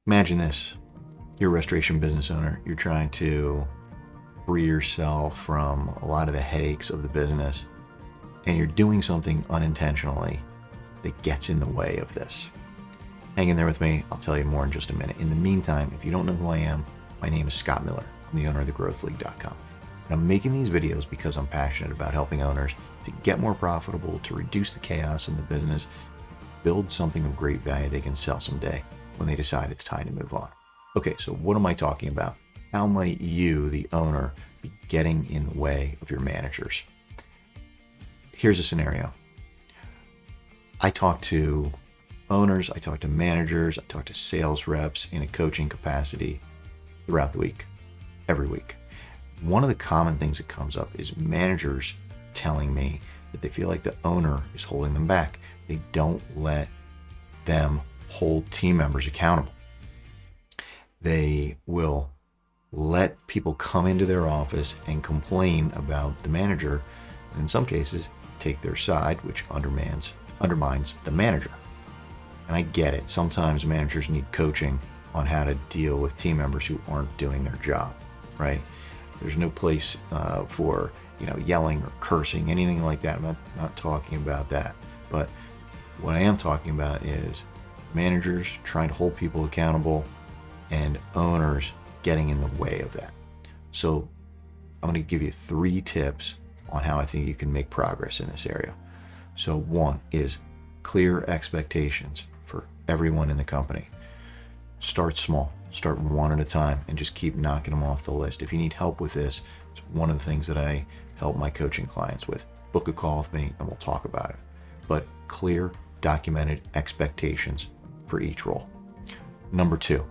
Imagine this. You're a restoration business owner. You're trying to free yourself from a lot of the headaches of the business, and you're doing something unintentionally that gets in the way of this. Hang in there with me. I'll tell you more in just a minute. In the meantime, if you don't know who I am, my name is Scott Miller. I'm the owner of thegrowthleague.com. And I'm making these videos because I'm passionate about helping owners to get more profitable, to reduce the chaos in the business, build something of great value they can sell someday when they decide it's time to move on. Okay, so what am I talking about? How might you, the owner, be getting in the way of your managers? Here's a scenario. I talk to owners, I talk to managers, I talk to sales reps in a coaching capacity throughout the week, every week. One of the common things that comes up is managers telling me that they feel like the owner is holding them back. They don't let them hold team members accountable. They will let people come into their office and complain about the manager, and in some cases take their side, which undermines the manager. And I get it. Sometimes managers need coaching on how to deal with team members who aren't doing their job, right? There's no place for yelling or cursing, anything like that. I'm not talking about that. But what I am talking about is managers trying to hold people accountable and owners getting in the way of that. So I'm going to give you 3 tips on how I think you can make progress in this area. So 1 is clear expectations for everyone in the company. Start small, start 1 at a time, and just keep knocking them off the list. If you need help with this, it's one of the things that I help my coaching clients with. Book a call with me and we'll talk about it. But clear, documented expectations for each role. Number 2,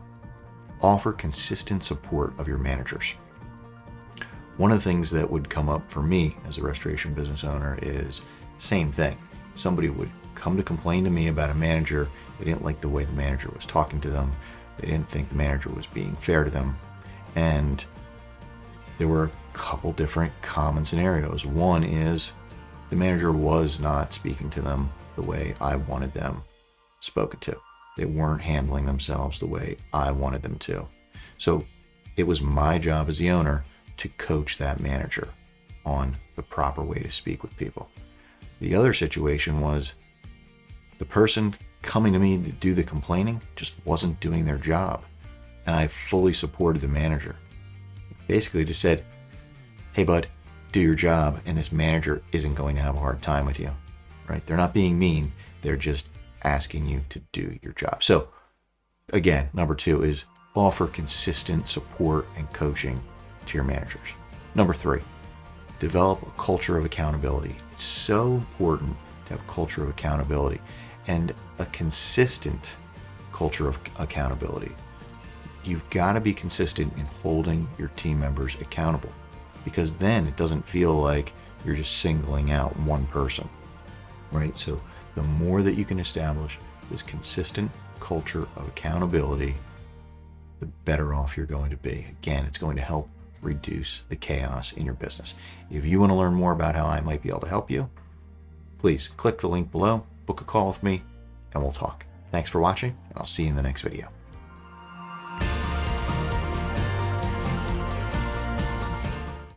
offer consistent support of your managers. One of the things that would come up for me as a restoration business owner is same thing. Somebody would come to complain to me about a manager. They didn't like the way the manager was talking to them. They didn't think the manager was being fair to them. And there were a couple different common scenarios. One is the manager was not speaking to them the way I wanted them spoken to. They weren't handling themselves the way I wanted them to. So it was my job as the owner to coach that manager on the proper way to speak with people. The other situation was the person coming to me to do the complaining just wasn't doing their job. And I fully supported the manager. Basically just said, hey bud, do your job, and this manager isn't going to have a hard time with you, right? They're not being mean. They're just asking you to do your job. So again, number 2 is offer consistent support and coaching to your managers. Number 3, develop a culture of accountability. It's so important to have a culture of accountability and a consistent culture of accountability. You've got to be consistent in holding your team members accountable, because then it doesn't feel like you're just singling out one person, right? So the more that you can establish this consistent culture of accountability, the better off you're going to be. Again, it's going to help reduce the chaos in your business. If you want to learn more about how I might be able to help you, please click the link below, book a call with me, and we'll talk. Thanks for watching, and I'll see you in the next video.